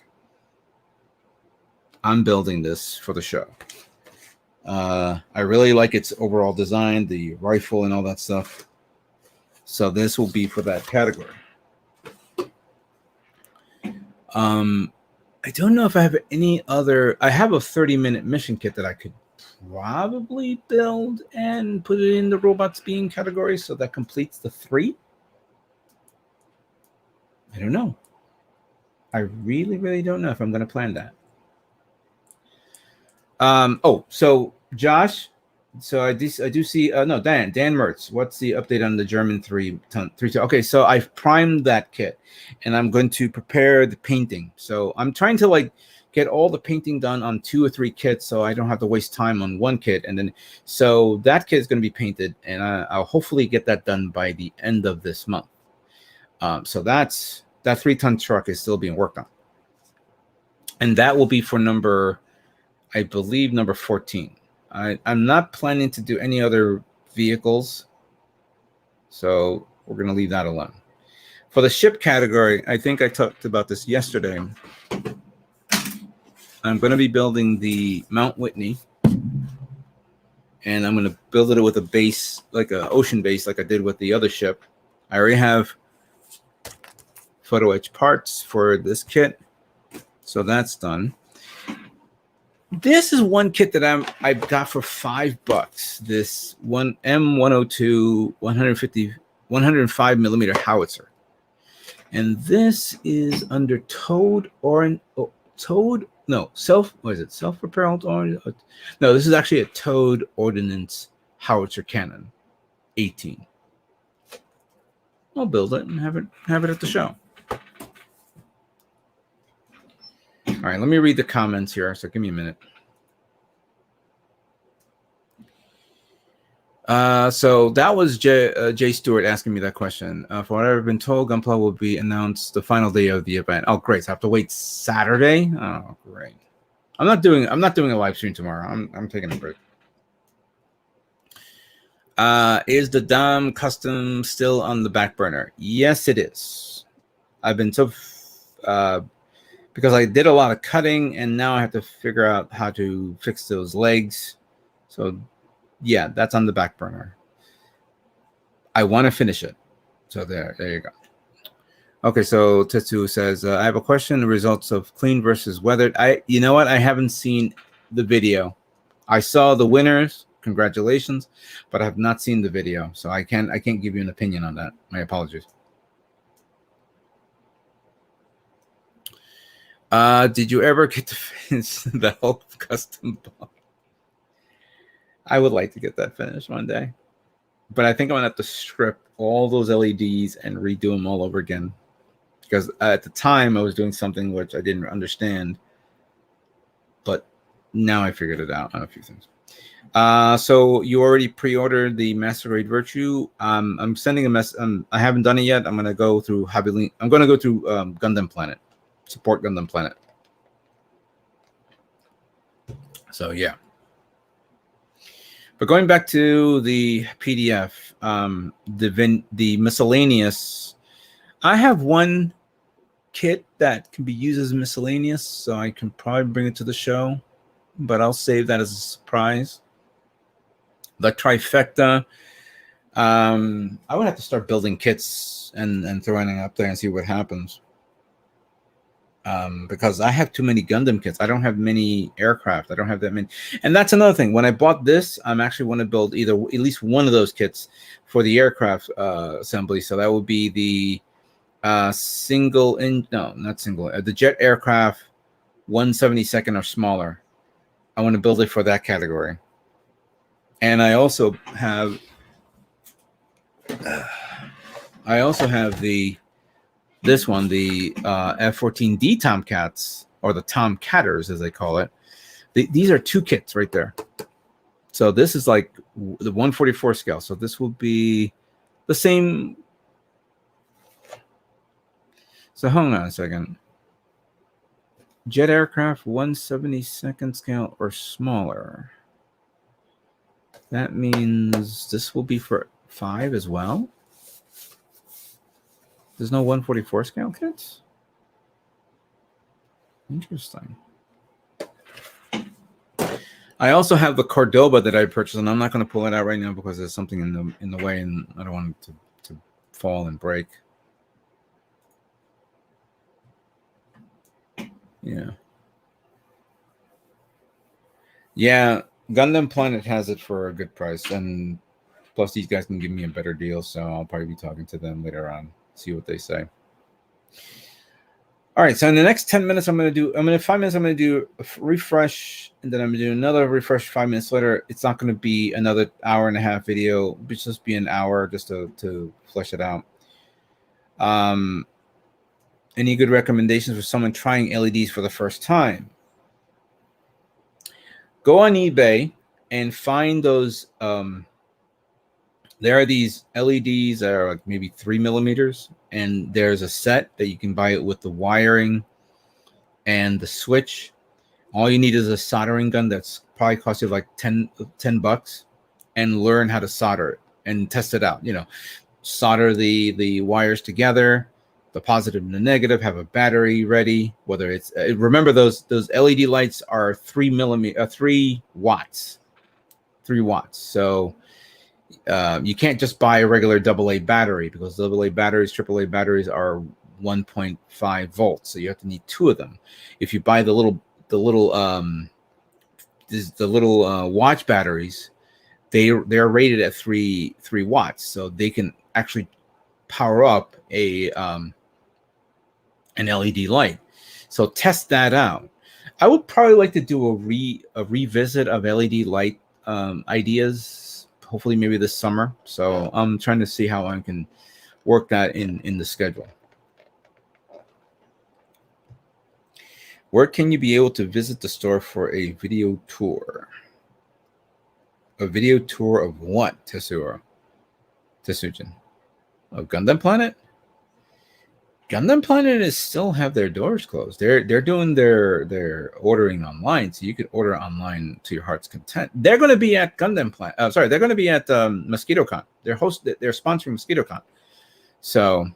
I'm building this for the show. I really like its overall design, the rifle and all that stuff. So this will be for that category. I don't know if I have any other. I have a 30-minute mission kit that I could probably build and put it in the robots being category, so that completes the 3. I don't know. I really don't know if I'm going to plan that. So Josh, so I do see no Dan Mertz. What's the update on the German 3-ton? Okay, so I've primed that kit, and I'm going to prepare the painting. So I'm trying to like get all the painting done on 2 or 3 kits, so I don't have to waste time on one kit. And then so that kit is going to be painted, and I'll hopefully get that done by the end of this month. So that 3-ton truck is still being worked on, and that will be for I believe number 14. I'm not planning to do any other vehicles, so we're going to leave that alone. For the ship category, I think I talked about this yesterday. I'm going to be building the Mount Whitney, and I'm going to build it with a base, like an ocean base, like I did with the other ship. I already have photo etch parts for this kit, so that's done. This is one kit that I got for $5. This one M102 105 millimeter howitzer, and this is under self-propelled orange. No, this is actually a towed ordnance howitzer cannon, 18. I'll build it and have it at the show. All right, let me read the comments here. So give me a minute. So that was Jay Stewart asking me that question. For what I've been told, Gunpla will be announced the final day of the event. Oh, great! So I have to wait Saturday. Oh, great. I'm not doing a live stream tomorrow. I'm taking a break. Is the Dom custom still on the back burner? Yes, it is. I've been so because I did a lot of cutting, and now I have to figure out how to fix those legs. So yeah, that's on the back burner. I want to finish it. So there you go. Okay, so Tetsu says, I have a question. The results of clean versus weathered. You know what? I haven't seen the video. I saw the winners. Congratulations, but I have not seen the video, so I can't give you an opinion on that. My apologies. Did you ever get to finish the Hulk custom ball? I would like to get that finished one day, but I think I'm gonna have to strip all those LEDs and redo them all over again, because at the time I was doing something which I didn't understand, but now I figured it out on a few things. So you already pre-ordered the Master Grade Virtue. I'm sending a mess. I haven't done it yet. I'm gonna go through Hobby. I'm gonna go through Gundam Planet, support Gundam Planet. So yeah. But going back to the PDF, the miscellaneous, I have one kit that can be used as miscellaneous, so I can probably bring it to the show, but I'll save that as a surprise. The trifecta, I would have to start building kits and throwing it up there and see what happens. Because I have too many Gundam kits. I don't have many aircraft. I don't have that many. And that's another thing. When I bought this, I'm actually want to build at least one of those kits for the aircraft assembly. So that would be the the jet aircraft 1/72 or smaller. I want to build it for that category. And I also have this one, the F-14D Tomcats, or the Tomcatters as they call it. These are 2 kits right there. So this is like the 144 scale. So this will be the same. So hold on a second. Jet aircraft 1/72 scale or smaller. That means this will be for 5 as well. There's no 144 scale kits? Interesting. I also have the Cordoba that I purchased, and I'm not going to pull it out right now because there's something in the way, and I don't want it to fall and break. Yeah. Yeah, Gundam Planet has it for a good price, and plus these guys can give me a better deal, so I'll probably be talking to them later on, see what they say. All right, so in the next 10 minutes, 5 minutes, I'm going to do a refresh, and then I'm going to do another refresh 5 minutes later. It's not going to be another hour and a half video. It's just be an hour just to flesh it out. Any good recommendations for someone trying LEDs for the first time? Go on eBay and find those. There are these LEDs that are like maybe 3 millimeters, and there's a set that you can buy it with the wiring and the switch. All you need is a soldering gun that's probably cost you like 10 bucks, and learn how to solder it and test it out. Solder the wires together, the positive and the negative, have a battery ready. Whether it's remember those LED lights are 3 watts. So you can't just buy a regular AA battery, because AA batteries, AAA batteries are 1.5 volts. So you have to need 2 of them. If you buy the little watch batteries, they're rated at 3 watts, so they can actually power up an LED light. So test that out. I would probably like to do a revisit of LED light ideas, hopefully maybe this summer. So I'm trying to see how I can work that in the schedule. Where can you be able to visit the store for a video tour? A video tour of what, Tessujin? Of Gundam Planet? Gundam Planet is still have their doors closed. They're doing their ordering online, so you could order online to your heart's content. They're going to be at Gundam Planet. They're going to be at MosquitoCon. They're sponsoring MosquitoCon. So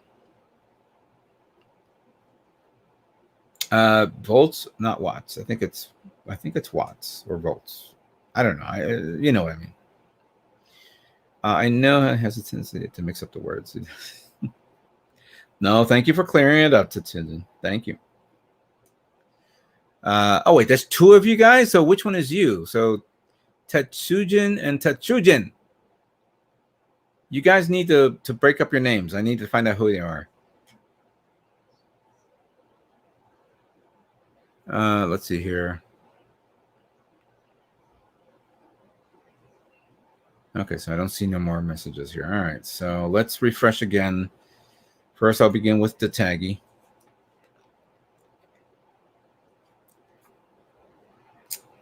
volts, not watts. I think it's watts or volts. I don't know. You know what I mean. I know it has a tendency to mix up the words. No, thank you for clearing it up, Tetsujin. Thank you. Oh, wait, there's 2 of you guys? So which one is you? So Tetsujin and Tetsujin. You guys need to break up your names. I need to find out who they are. Let's see here. Okay, so I don't see no more messages here. All right, so let's refresh again. First, I'll begin with the taggy.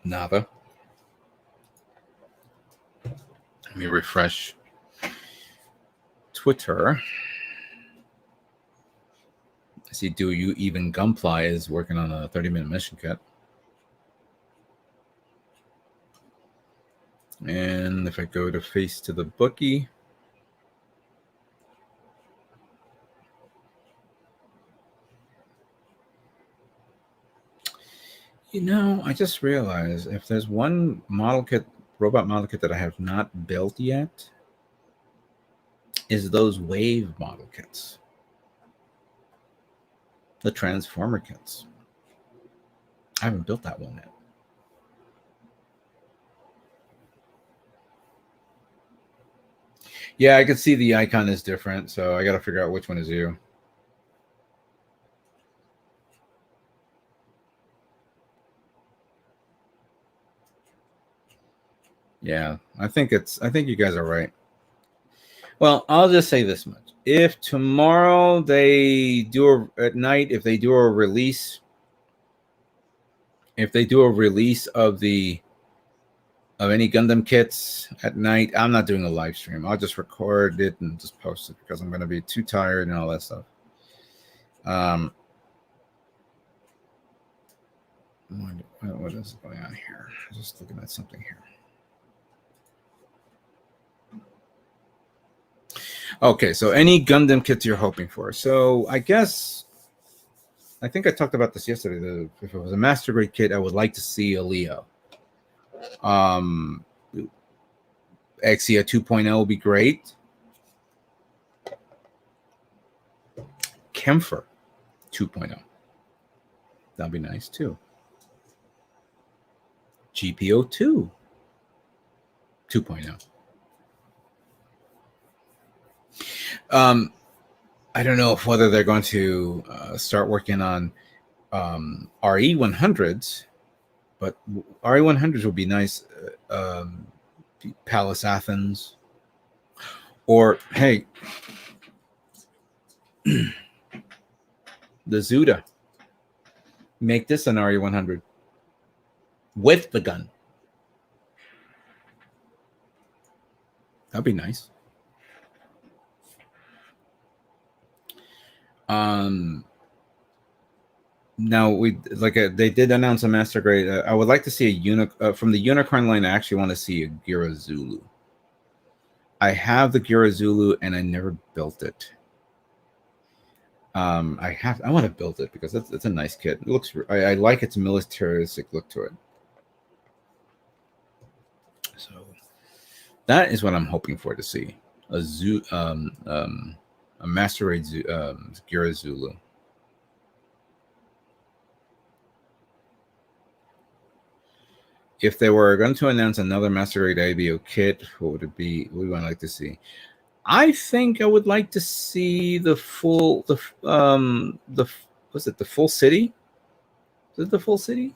Nada. Let me refresh Twitter. I see Do You Even Gunpla is working on a 30-minute mission kit. And if I go to Face to the Bookie, I just realized if there's one robot model kit that I have not built yet, is those Wave model kits, the Transformer kits. I haven't built that one yet. Yeah, I can see the icon is different, so I got to figure out which one is you. Yeah, I think you guys are right. Well, I'll just say this much. If tomorrow they do at night, if they do a release of any Gundam kits at night, I'm not doing a live stream. I'll just record it and just post it, because I'm going to be too tired and all that stuff. What is going on here? I'm just looking at something here. Okay, so any Gundam kits you're hoping for. So I guess I think I talked about this yesterday. If it was a master grade kit, I would like to see a Leo. Exia 2.0 would be great. Kempfer 2.0. That'd be nice too. GPO2 2.0. I don't know whether they're going to start working on RE100s, but RE100s would be nice. Palace Athens, or hey, the Zuda. Make this an RE100 with the gun. That'd be nice. Now they did announce a master grade. I would like to see a from the Unicorn line. I actually want to see a Gira Zulu. I have the Gira Zulu and I never built it. I want to build it because it's a nice kit. It looks. I like its militaristic look to it. So that is what I'm hoping for to see a master grade Gira Zulu. If they were going to announce another master grade IBO kit, what would it be? What would I like to see? I think I would like to see the full was it the full city? Is it the full city?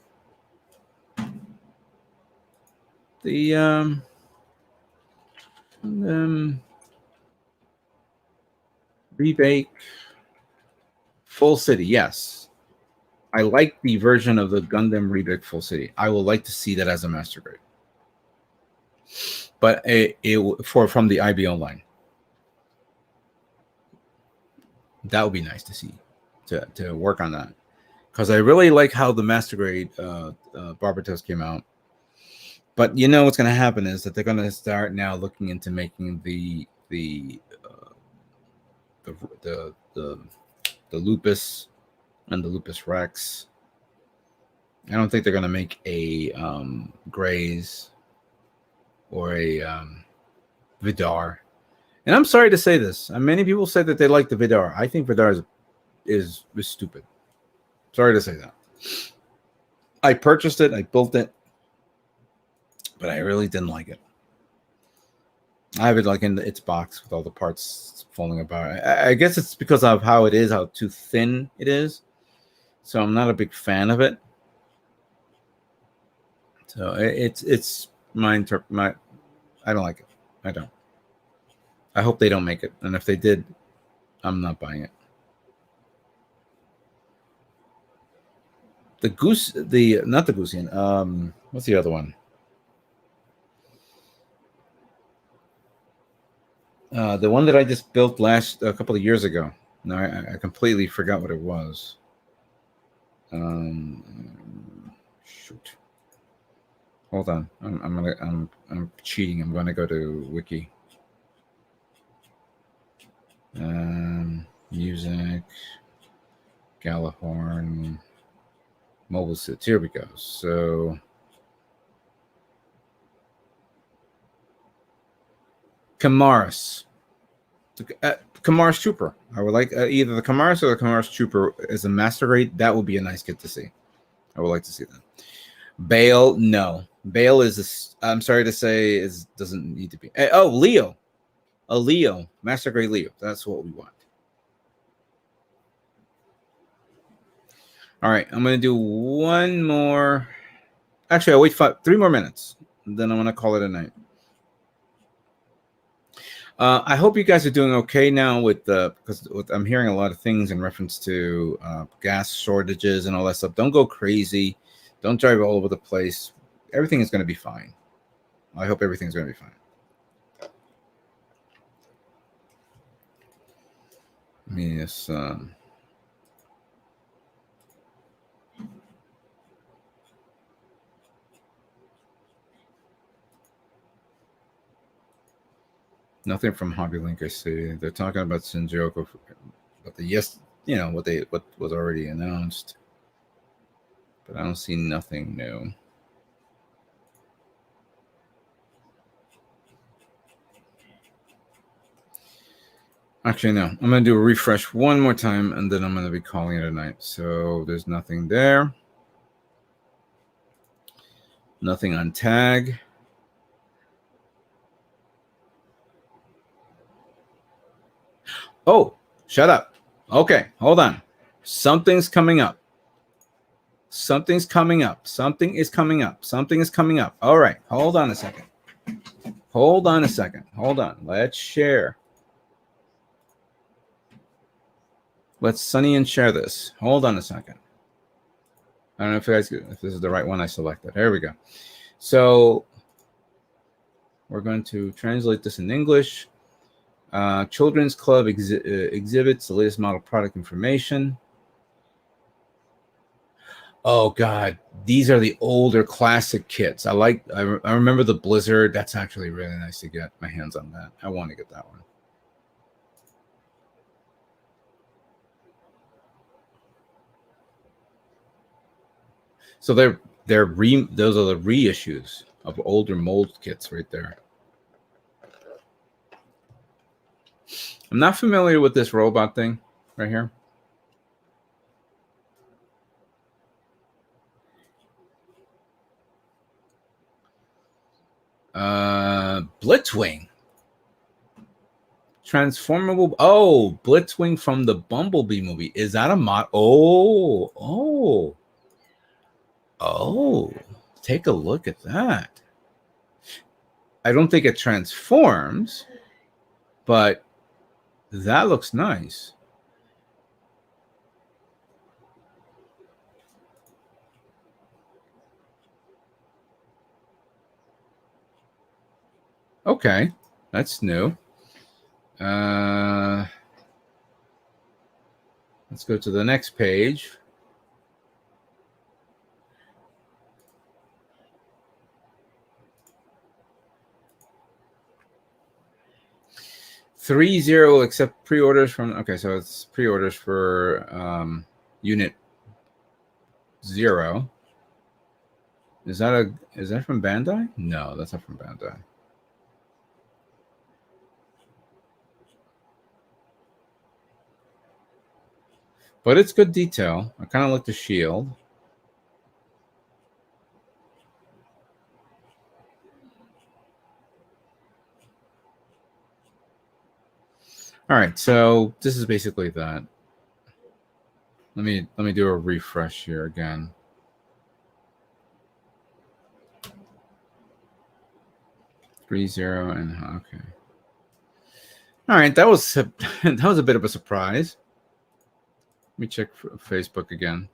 The rebake full city, yes. I like the version of the Gundam Rebake Full City. I would like to see that as a master grade, but from the IBO line, that would be nice to see to work on that, because I really like how the master grade Barbatos came out. But you know what's going to happen is that they're going to start now looking into making the Lupus and the Lupus Rex. I don't think they're going to make a Grays or a Vidar. And I'm sorry to say this. Many people say that they like the Vidar. I think Vidar is stupid. Sorry to say that. I purchased it. I built it. But I really didn't like it. I have it like in its box with all the parts falling apart. I guess it's because of how it is, how too thin it is. So I'm not a big fan of it. So it's my I don't like it. I don't. I hope they don't make it. And if they did, I'm not buying it. The goose, not the Goosian. What's the other one? The one that I just built a couple of years ago. No, I completely forgot what it was. Shoot. Hold on. I'm cheating. I'm gonna go to Wiki. Music. Galahorn. Mobile sits. Here we go. So Kamaris. Kamaris Trooper. I would like either the Kamaris or the Kamaris Trooper as a master grade. That would be a nice kit to see. I would like to see that. Bale, no. Bale I'm sorry to say, doesn't need to be. Oh, Leo. A Leo. Master grade Leo. That's what we want. All right. I'm going to do one more. Actually, I'll wait 3 more minutes. Then I'm going to call it a night. I hope you guys are doing okay now because I'm hearing a lot of things in reference to gas shortages and all that stuff. Don't go crazy. Don't drive all over the place. Everything is going to be fine. I hope everything's going to be fine. Let me just Nothing from Hobby Link. I see they're talking about Shinjuku, but what was already announced, but I don't see nothing new. Actually, no. I'm going to do a refresh one more time, and then I'm going to be calling it a night. So there's nothing there. Nothing on tag. Oh, shut up. Okay, hold on. Something's coming up. Something's coming up. Something is coming up. Something is coming up. All right, hold on a second. Hold on a second. Hold on. Let's share. Let's Sunny and share this. Hold on a second. I don't know if this is the right one I selected. There we go. So we're going to translate this in English. Children's Club exhibits the latest model product information. Oh God, these are the older classic kits. I remember the Blizzard. That's actually really nice to get my hands on that. I want to get that one. So those are the reissues of older mold kits right there. I'm not familiar with this robot thing right here. Blitzwing. Transformable. Oh, Blitzwing from the Bumblebee movie. Is that a mod? Oh. Take a look at that. I don't think it transforms, but that looks nice. Okay, that's new. Let's go to the next page. $30 accept pre-orders from. Okay, so it's pre-orders for unit 0. Is that from Bandai? No, that's not from Bandai. But it's good detail. I kind of like the shield. All right, so this is basically that. Let me do a refresh here again. $30 and okay. All right, that was a bit of a surprise. Let me check Facebook again.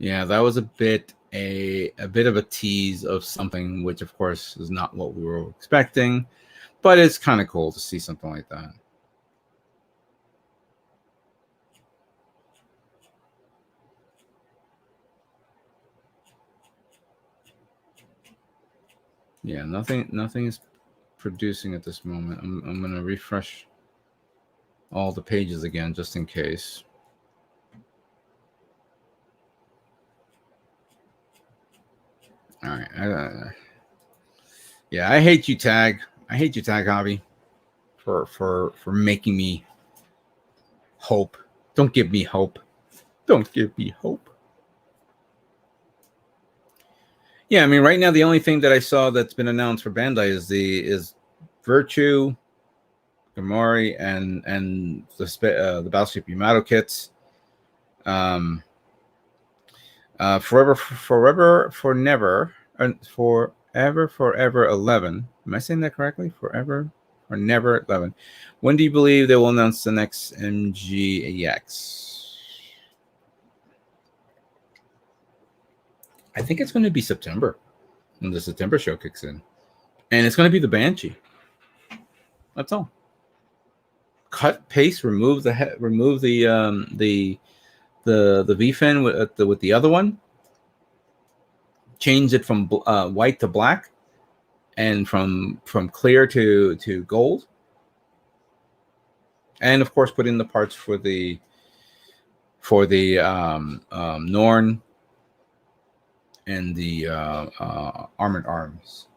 Yeah, that was a bit of a tease of something, which of course is not what we were expecting, but it's kind of cool to see something like that. Yeah, nothing is producing at this moment. I'm going to refresh all the pages again just in case. All right. Yeah, I hate you, Tag. I hate you, Tag Hobby, for making me hope. Don't give me hope. Don't give me hope. Yeah, I mean, right now the only thing that I saw that's been announced for Bandai is Virtue, Gamori, and the Battleship Yamato kits. Forever, Forever 11. Am I saying that correctly? Forever or Never 11. When do you believe they will announce the next MGAX? I think it's going to be September when the September show kicks in. And it's going to be the Banshee. That's all. cut, paste, remove the V fin with the other one, change it from white to black, and from clear to gold, and of course put in the parts for the Norn and the armored arms.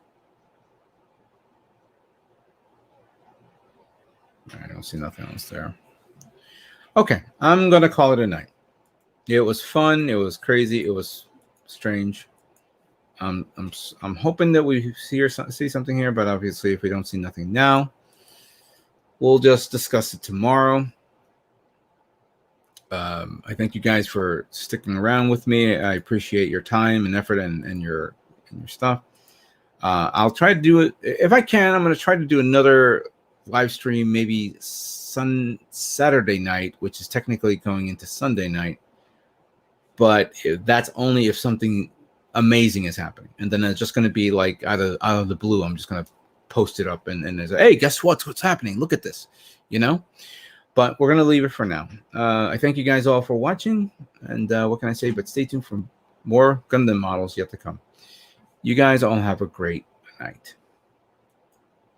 I don't see nothing else there. Okay, I'm gonna call it a night. It was fun. It was crazy. It was strange. I'm hoping that we see something here, but obviously, if we don't see nothing now, we'll just discuss it tomorrow. I thank you guys for sticking around with me. I appreciate your time and effort and your stuff. I'll try to do it if I can. I'm going to try to do another live stream, maybe Saturday night, which is technically going into Sunday night. But that's only if something amazing is happening, and then it's just going to be like out of the blue. I'm just going to post it up and say, hey, guess what's happening? Look at this, you know. But we're going to leave it for now. I thank you guys all for watching, and what can I say? But stay tuned for more Gundam models yet to come. You guys all have a great night.